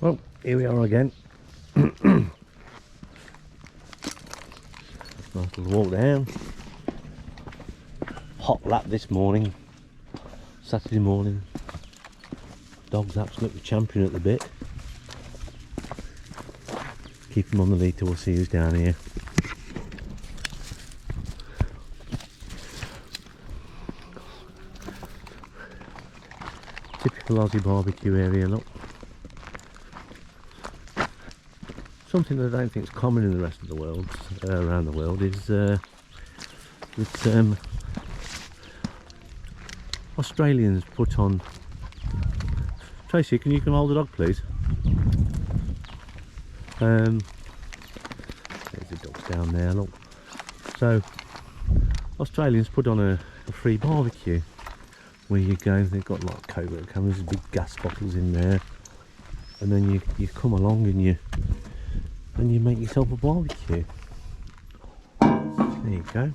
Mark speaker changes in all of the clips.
Speaker 1: Well, here we are again. Nice little walk down. Hot lap this morning, Saturday morning. Dog's absolutely champion at the bit. Keep him on the lead till we'll see who's down here. Typical Aussie barbecue area, look. Something that I don't think is common in the rest of the world, around the world, is that Australians put on... Tracy, can you hold the dog, please? There's the dogs down there, look. So, Australians put on a free barbecue where you go. They've got like covert cameras, big gas bottles in there, and then you come along and you make yourself a barbecue. There you go.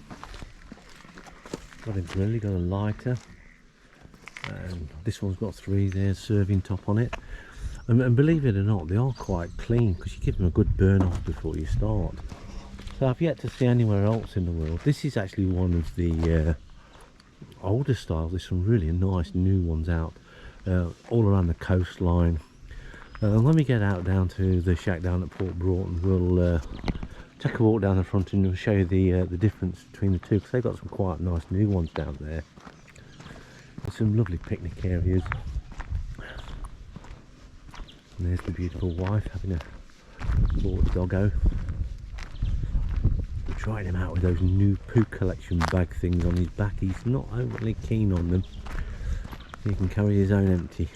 Speaker 1: Got a grill, you got a lighter. This one's got 3 there, serving top on it. And believe it or not, they are quite clean because you give them a good burn off before you start. So I've yet to see anywhere else in the world. This is actually one of the older styles. There's some really nice new ones out all around the coastline. When we get out down to the shack down at Port Broughton, we'll take a walk down the front and we'll show you the difference between the two, because they've got some quite nice new ones down there. There's some lovely picnic areas. And there's the beautiful wife having a water doggo. We tried him out with those new poo collection bag things on his back. He's not overly keen on them. He can carry his own empty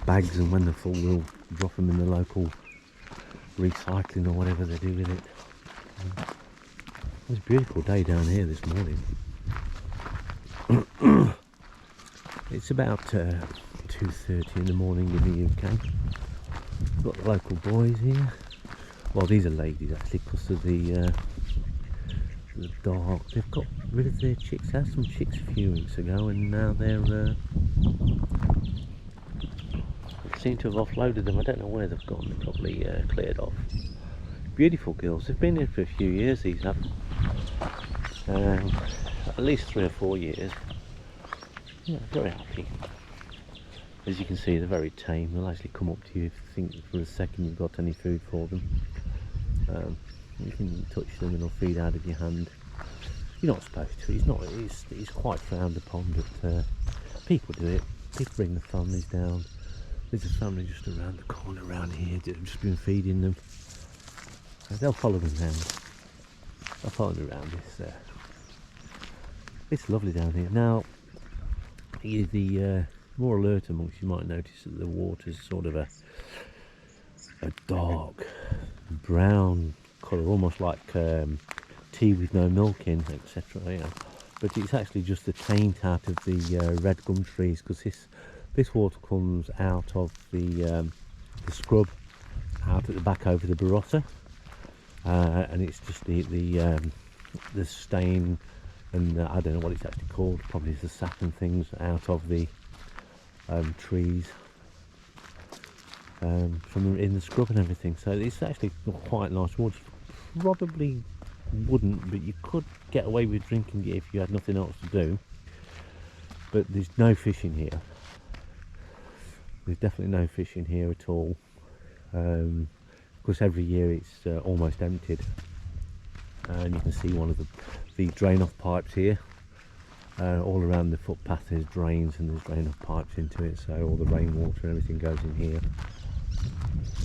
Speaker 1: bags, and when they're full we'll drop them in the local recycling or whatever they do with it. It was a beautiful day down here this morning. It's about 2:30 in the morning in the UK. We've got the local boys here. Well, these are ladies actually, because of the dark. They've got rid of their chicks. They had some chicks a few weeks ago, and now they're they seem to have offloaded them. I don't know where they've gone. They're probably cleared off. Beautiful girls. They've been here for a few years, these have. At least 3 or 4 years. Yeah, very happy. As you can see, they're very tame. They'll actually come up to you if you think for a second you've got any food for them. You can touch them and they'll feed out of your hand. You're not supposed to. It's quite frowned upon, but people do it. People bring the families down. There's a family just around the corner around here that have just been feeding them. They'll follow them around. They'll follow them around this. It's lovely down here. Now, the more alert amongst you might notice that the water's sort of a dark brown colour, almost like tea with no milk in, etc. Yeah. But it's actually just the taint out of the red gum trees, because this water comes out of the scrub out at the back over the Barossa, and it's just the stain. And I don't know what it's actually called, probably the sap and things out of the trees from in the scrub and everything. So it's actually quite nice water. You probably wouldn't, but you could get away with drinking it if you had nothing else to do. But there's no fish in here. There's definitely no fish in here at all. Because every year it's almost emptied. And you can see one of the drain off pipes here. All around the footpath there's drains, and there's drain off pipes into it, so all the rainwater and everything goes in here.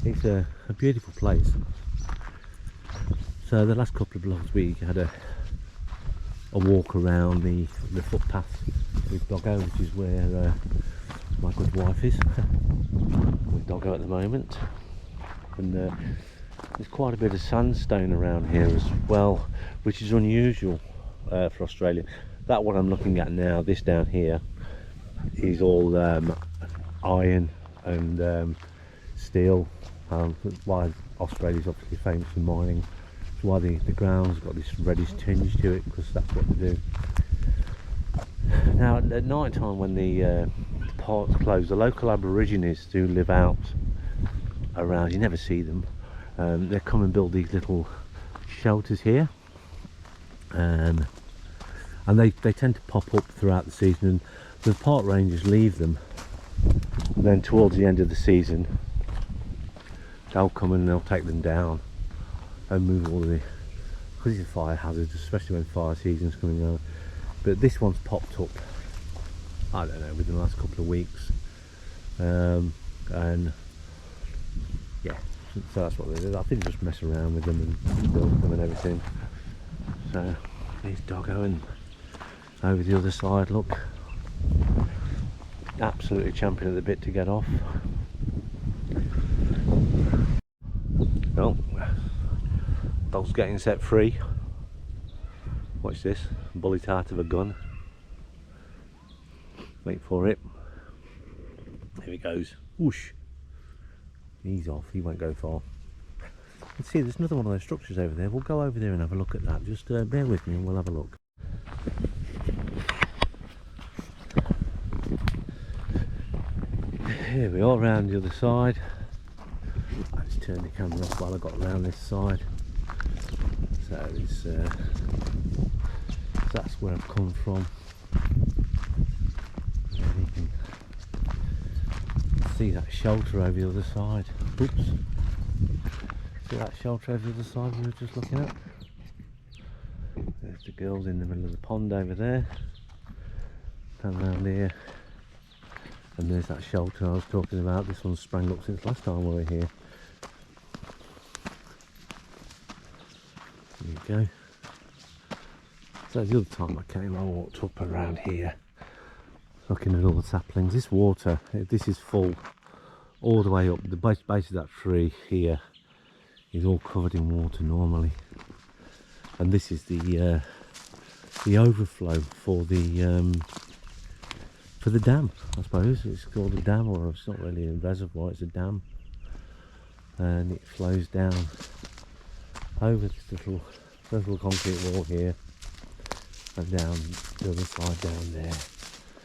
Speaker 1: It's a beautiful place. So the last couple of blocks we had a walk around the footpath with Doggo, which is where my good wife is with Doggo at the moment. And there's quite a bit of sandstone around here as well, which is unusual for Australia. That one I'm looking at now, this down here, is all iron and steel. Why Australia's obviously famous for mining. That's why the ground's got this reddish tinge to it, because that's what they do. Now at night time, when the parks close, the local Aborigines do live out around. You never see them. They come and build these little shelters here, and they tend to pop up throughout the season, and the park rangers leave them. And then towards the end of the season, they'll come and they'll take them down and move all the, because it's a fire hazard, especially when fire season's coming on. But this one's popped up, I don't know, within the last couple of weeks, and yeah, so that's what they do. I think they just mess around with them and build them and everything. So there's Doggo, and over the other side, look, absolutely champing at the bit to get off. Well, dog's getting set free. Watch this, bullet out of a gun. Wait for it. Here he goes. Whoosh. He's off, he won't go far. Let's see, there's another one of those structures over there. We'll go over there and have a look at that. Just bear with me and we'll have a look. Here we are, round the other side. I just turned the camera off while I got round this side. So it's, that's where I've come from. And you can see that shelter over the other side. Oops. See that shelter over the other side we were just looking at? There's the girls in the middle of the pond over there. Pan round here. And there's that shelter I was talking about. This one's sprang up since last time we were here. There you go. So the other time I came, I walked up around here, looking at all the saplings. This water, this is full all the way up. The base of that tree here is all covered in water normally, and this is the overflow for the dam, I suppose. It's called a dam, or it's not really a reservoir, it's a dam, and it flows down over this little concrete wall here and down the other side down there.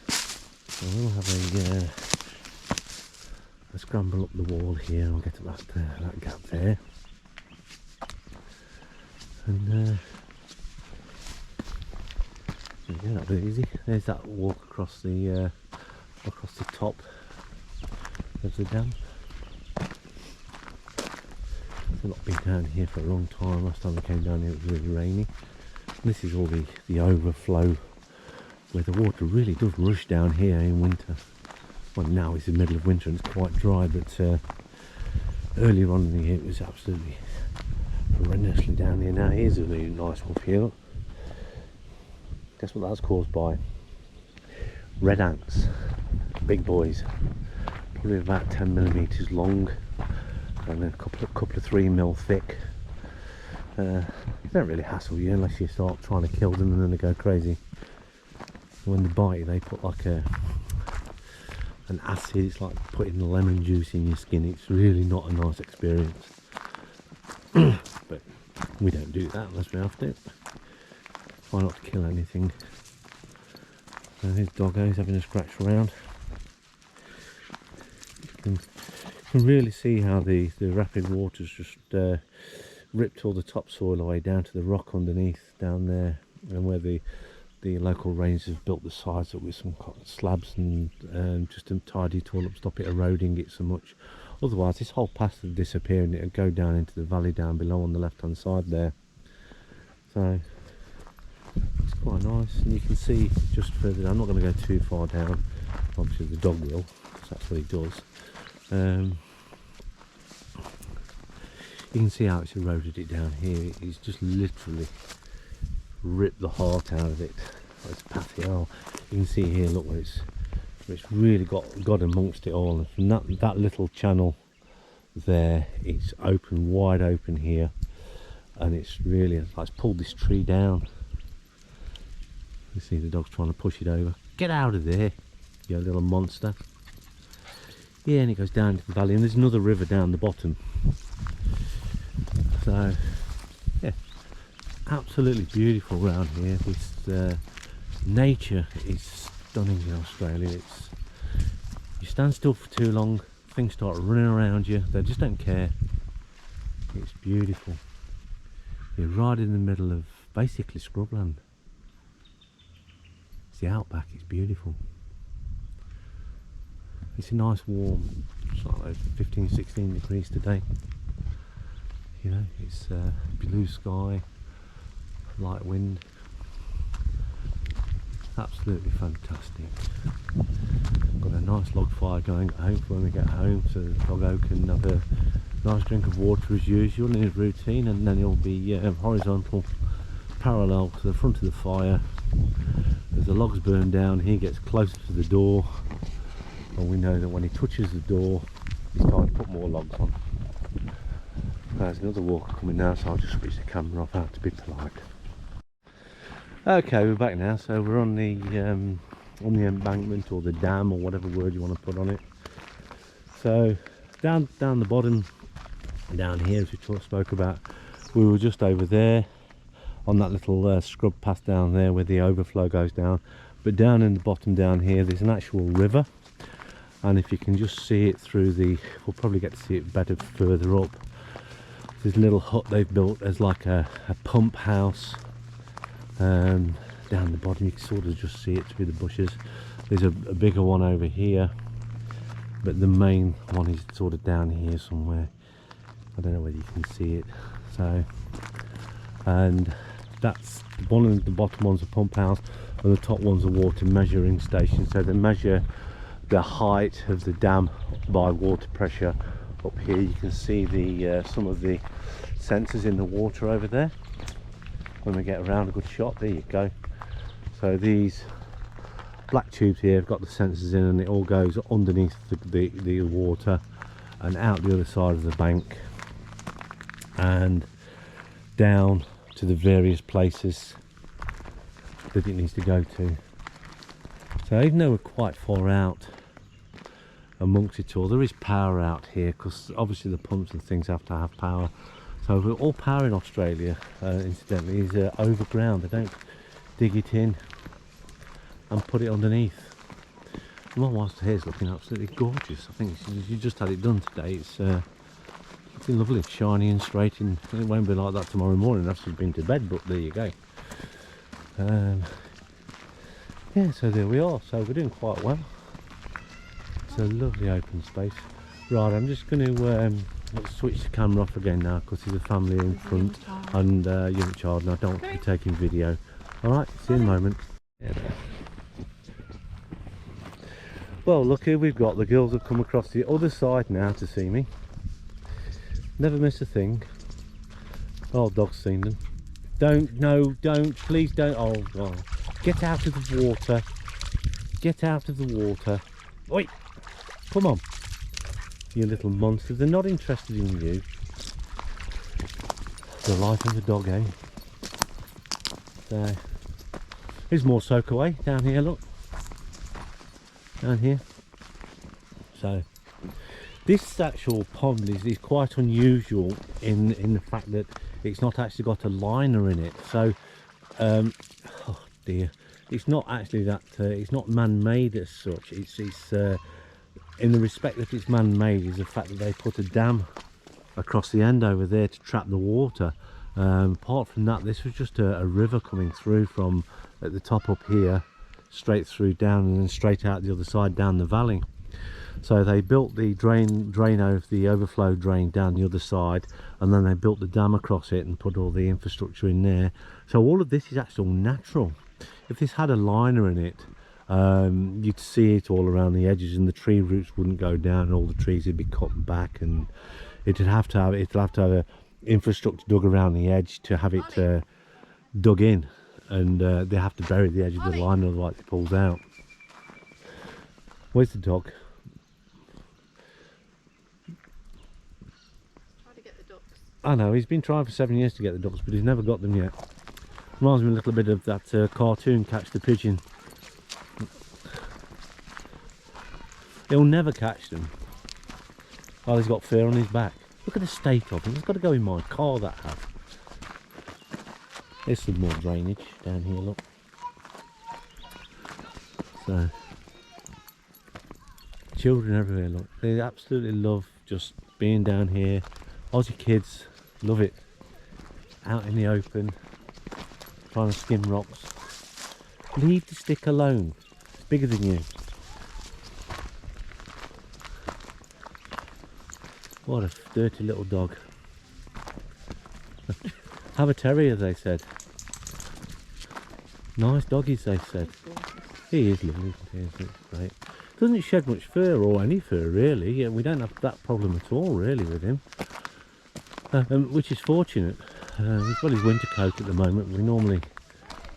Speaker 1: So we'll have a scramble up the wall here and we'll get to that gap there, and yeah, that'll be easy. There's that walk across the top of the dam. I've not been down here for a long time. Last time we came down here it was really rainy. And this is all the overflow where the water really does rush down here in winter. Well, now it's the middle of winter and it's quite dry, but earlier on in the year it was absolutely horrendously down here. Now here's a really nice one for you. Guess what that's caused by? Red ants, big boys, probably about 10mm long, and a couple of 3mm thick. They don't really hassle you unless you start trying to kill them, and then they go crazy. When they bite you, they put like an acid. It's like putting lemon juice in your skin. It's really not a nice experience. But we don't do that unless we have to. Try not to kill anything. His doggo's having a scratch around. You can really see how the rapid waters just ripped all the topsoil away down to the rock underneath down there, and where the local rangers have built the sides up with some slabs and just to tidy it all up, stop it eroding it so much. Otherwise this whole path would disappear and it would go down into the valley down below on the left hand side there. So it's quite nice, and you can see just further. I'm not going to go too far down, obviously the dog will, because that's what he does. You can see how it's eroded it down here. It's just literally ripped the heart out of it. It's pathy. Oh, you can see here, look where it's really got amongst it all. And from that little channel there, it's open, wide open here, and it's really like it's pulled this tree down. You see the dog's trying to push it over. Get out of there, you little monster. Yeah, and it goes down to the valley, and there's another river down the bottom. So yeah, absolutely beautiful around here. This nature is stunning in Australia. You stand still for too long, things start running around you. They just don't care. It's beautiful. You're right in the middle of basically scrubland. It's the outback. It's beautiful. It's a nice warm, it's like 15-16 degrees today. You know, it's blue sky, light wind. Absolutely fantastic. Got a nice log fire going at home for when we get home, so the doggo can have a nice drink of water as usual in his routine, and then it'll be horizontal, parallel to the front of the fire. As the logs burn down, he gets closer to the door, and we know that when he touches the door, it's time to put more logs on. There's another walker coming now, so I'll just switch the camera off out to be polite. Okay, we're back now, so we're on the embankment, or the dam, or whatever word you want to put on it. So down the bottom, down here, as we spoke about, we were just over there on that little scrub path down there where the overflow goes down. But down in the bottom down here, there's an actual river, and if you can just see it through the, we'll probably get to see it better further up. There's a little hut they've built as like a pump house. Down the bottom, you can sort of just see it through the bushes. There's a bigger one over here, but the main one is sort of down here somewhere. I don't know whether you can see it. So, and that's one of the bottom one's a pump house, and the top one's a water measuring station. So they measure the height of the dam by water pressure. Up here you can see the some of the sensors in the water over there. When we get around, a good shot, there you go. So these black tubes here have got the sensors in, and it all goes underneath the water and out the other side of the bank and down to the various places that it needs to go to. So even though we're quite far out amongst it all, there is power out here, because obviously the pumps and things have to have power. So all power in Australia, incidentally, is overground. They don't dig it in and put it underneath. My wife's hair is looking absolutely gorgeous. I think she just had it done today. It's looking lovely, shiny and straight, and it won't be like that tomorrow morning after she's been to bed, but there you go. Yeah, so there we are. So we're doing quite well. It's a lovely open space. Right, I'm just going to switch the camera off again now, because there's a family in front and a young child, and I don't want to be taking video. Alright, see you in a moment. Well, look who we've got. The girls have come across the other side now to see me. Never miss a thing. Oh, dog's seen them. Don't, please don't. Oh, God. Get out of the water. Get out of the water. Oi! Come on. You little monsters. They're not interested in you. The life of a dog, eh? So, here's more soak away down here, look. Down here. So, this actual pond is quite unusual in the fact that it's not actually got a liner in it. So, oh dear, it's not actually that, it's not man-made as such. It's in the respect that it's man-made is the fact that they put a dam across the end over there to trap the water. Apart from that, this was just a river coming through from at the top up here, straight through down, and then straight out the other side down the valley. So they built the drain over the overflow drain down the other side, and then they built the dam across it and put all the infrastructure in there. So all of this is actually natural. If this had a liner in it, you'd see it all around the edges, and the tree roots wouldn't go down, and all the trees would be cut back, and it'd have to have a infrastructure dug around the edge to have it dug in, and they have to bury the edge of the line, otherwise it pulls out. Where's the dog?
Speaker 2: Try to get the ducks.
Speaker 1: I know, he's been trying for 7 years to get the ducks, but he's never got them yet. Reminds me a little bit of that cartoon Catch the Pigeon. He'll never catch them. Oh, he's got fur on his back. Look at the state of him. He's got to go in my car, that has. There's some more drainage down here, look. So, children everywhere, look. They absolutely love just being down here. Aussie kids love it. Out in the open, trying to skim rocks. Leave the stick alone. It's bigger than you. What a dirty little dog. Have a terrier, they said. Nice doggies, they said. He is lovely, isn't he? It's great. Doesn't shed much fur, or any fur really. Yeah, we don't have that problem at all really with him, which is fortunate. He's got his winter coat at the moment. We normally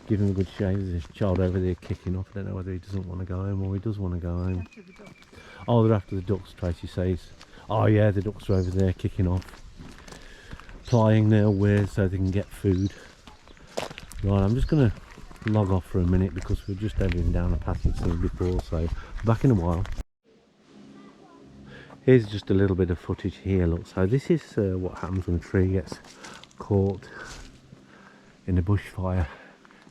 Speaker 1: give him a good shave. There's a child over there kicking off. I don't know whether he doesn't want to go home or he does want to go home. Oh, they're after the ducks, Tracy says. Oh yeah, the ducks are over there kicking off, plying their wares so they can get food. Right, I'm just going to log off for a minute because we're just heading down a path we've seen before, so back in a while. Here's just a little bit of footage here, look. So this is what happens when a tree gets caught in a bushfire.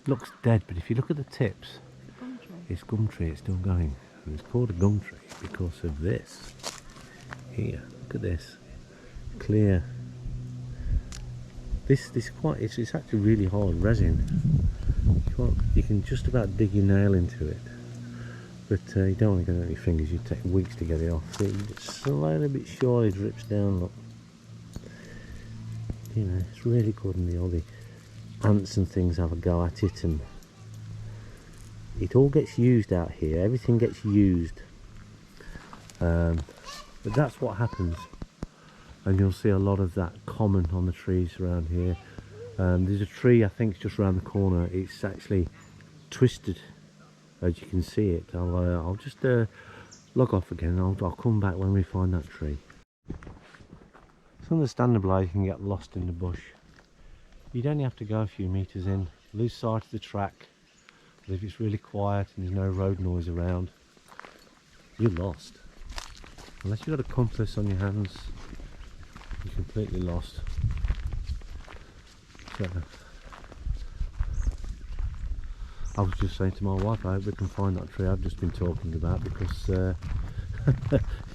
Speaker 1: It looks dead, but if you look at the tips, it's gum tree, it's still going. And it's called a gum tree because of this. Here, look at this. Clear. This it's actually really hard resin. You can just about dig your nail into it, but you don't want to get on your fingers. You take weeks to get it off. So it slowly but surely drips down. Look, you know, it's really good, and all the ants and things have a go at it, and it all gets used out here. Everything gets used, but that's what happens. And you'll see a lot of that common on the trees around here. There's a tree, I think, just around the corner. It's actually twisted, as you can see it. I'll just log off again. I'll come back when we find that tree. It's understandable you can get lost in the bush. You'd only have to go a few meters in, lose sight of the track. But if it's really quiet and there's no road noise around, you're lost. Unless you've got a compass on your hands, you're completely lost. So, I was just saying to my wife, I hope we can find that tree I've just been talking about, because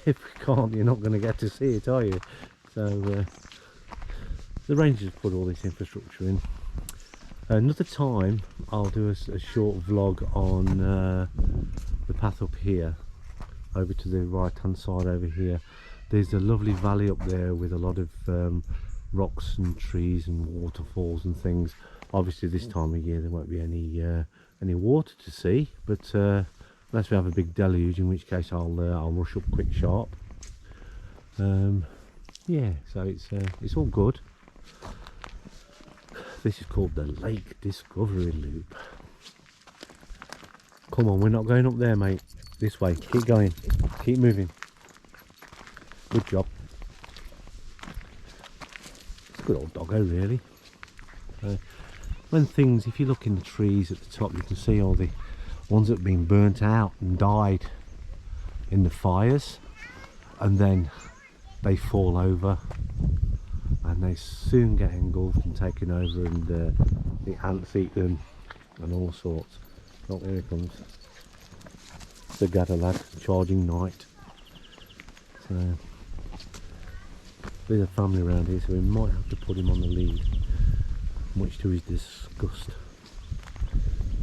Speaker 1: if we can't, you're not going to get to see it, are you? So the rangers put all this infrastructure in. Another time I'll do a short vlog on the path up here, over to the right hand side over here. There's a lovely valley up there with a lot of rocks and trees and waterfalls and things. Obviously this time of year there won't be any water to see, but unless we have a big deluge, in which case I'll rush up quick sharp. Yeah, so it's all good. This is called the Lake Discovery Loop. Come on, we're not going up there, mate. This way, keep going, keep moving. Good job. It's a good old doggo, really. When things, if you look in the trees at the top, you can see all the ones that have been burnt out and died in the fires, and then they fall over and they soon get engulfed and taken over, and the ants eat them and all sorts. Oh, here it comes. The gather lad charging night. So there's a family around here, so we might have to put him on the lead, much to his disgust.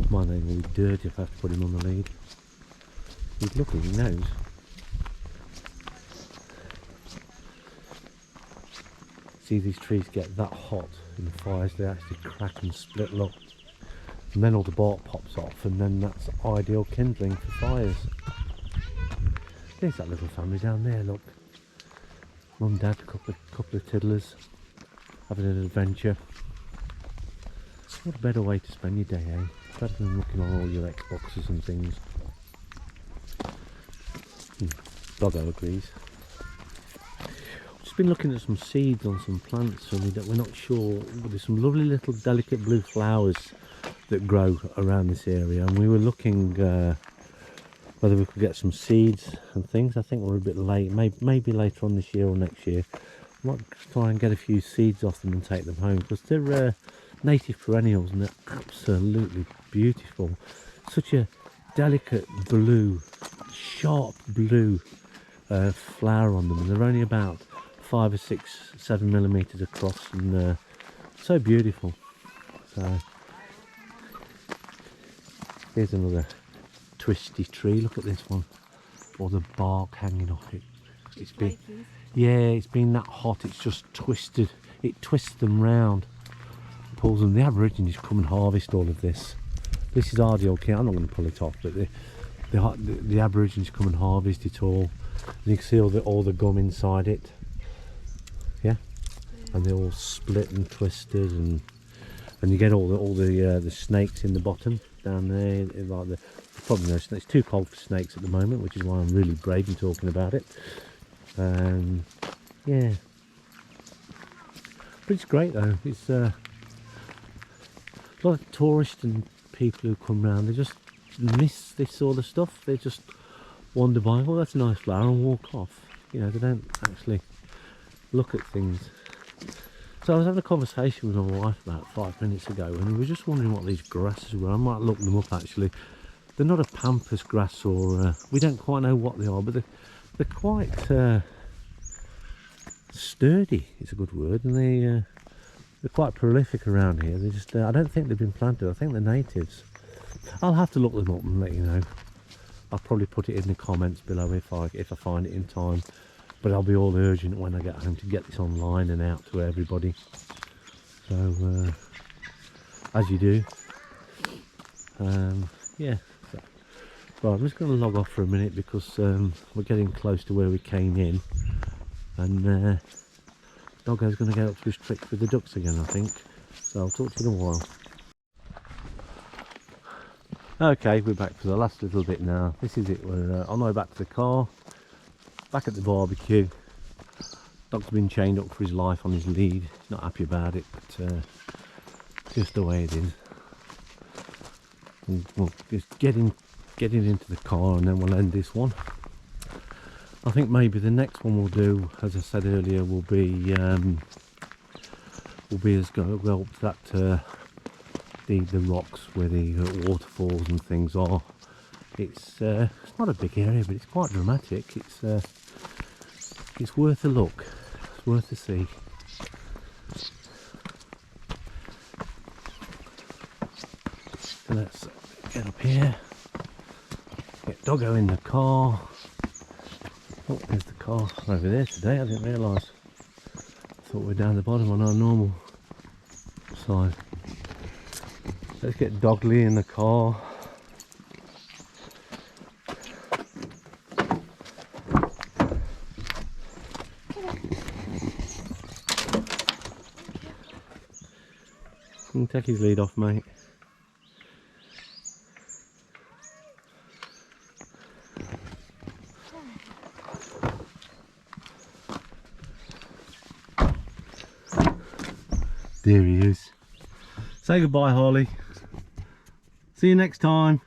Speaker 1: My name will be dirty if I have to put him on the lead. He's looking, he knows. See, these trees get that hot in the fires, they actually crack and split, look. And then all the bark pops off, and then that's ideal kindling for fires. There's that little family down there, look. Mum, Dad, a couple of tiddlers having an adventure. What a better way to spend your day, eh? Better than looking on all your Xboxes and things. Doggo agrees. Just been looking at some seeds on some plants, and we're not sure, but there's some lovely little delicate blue flowers that grow around this area, and we were looking whether we could get some seeds and things. I think we're a bit late, maybe later on this year or next year. I might try and get a few seeds off them and take them home, because they're native perennials and they're absolutely beautiful. Such a delicate blue, sharp blue, flower on them, and they're only about 5 or 6, 7 millimeters across, and so beautiful. So here's another twisty tree. Look at this one, all the bark hanging off it. It's been, yeah, it's been that hot, it's just twisted. It twists them round, pulls them. The Aborigines come and harvest all of this. This is hardly okay. I'm not going to pull it off, but the Aborigines come and harvest it all. And you can see all the gum inside it. Yeah, and they're all split and twisted, and you get all the snakes in the bottom down there. Like probably no snakes. It's too cold for snakes at the moment, which is why I'm really brave in talking about it. Yeah, but it's great though. It's a lot of tourists and people who come round, they just miss this sort of stuff. They just wander by, oh that's a nice flower, and walk off. You know, they don't actually look at things. So I was having a conversation with my wife about 5 minutes ago, and we were just wondering what these grasses were. I might look them up actually. They're not a pampas grass, or we don't quite know what they are, but they're quite sturdy, is a good word, and they're quite prolific around here. They just I don't think they've been planted. I think they're natives. I'll have to look them up and let you know. I'll probably put it in the comments below if I find it in time, but I'll be all urgent when I get home to get this online and out to everybody. So as you do. Yeah, so right, I'm just going to log off for a minute because we're getting close to where we came in, and Doggo's going to get up to his tricks with the ducks again, I think. So I'll talk to you in a while. Okay, we're back for the last little bit now. This is it. We're on our way back to the car, back at the barbecue. Dog's been chained up for his life on his lead. He's not happy about it, but just the way it is. We'll just get into the car, and then we'll end this one. I think maybe the next one we'll do, as I said earlier, will be as go up to that the rocks where the waterfalls and things are. It's not a big area, but it's quite dramatic. It's worth a look. It's worth a see. So let's get up here. Get Doggo in the car. Oh, there's the car over there today. I didn't realise. I thought we're down the bottom on our normal side. Let's get Dogley in the car. You can take his lead off, mate. There he is. Say goodbye, Harley. See you next time.